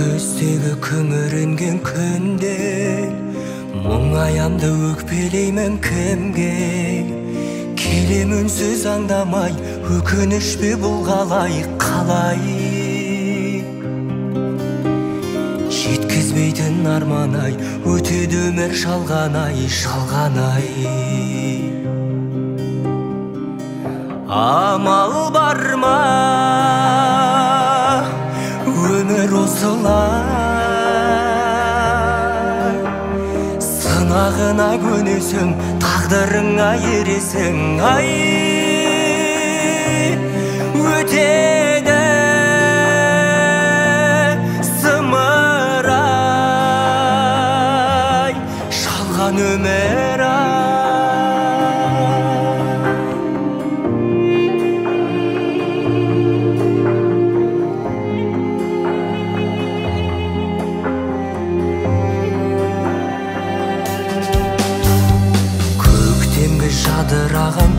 көздегі күңіренген күнде мұңаямды өкпелеймін кімге келем үнсіз аңдамай өкініш пе бұл қалай жеткізбейтін арман-ай өтеді өмір жалған-ай амал бар ма өмір осылай сынағына көнесің тағдырыңа ересің ай өтеді зымырай жалған өмір жадыраған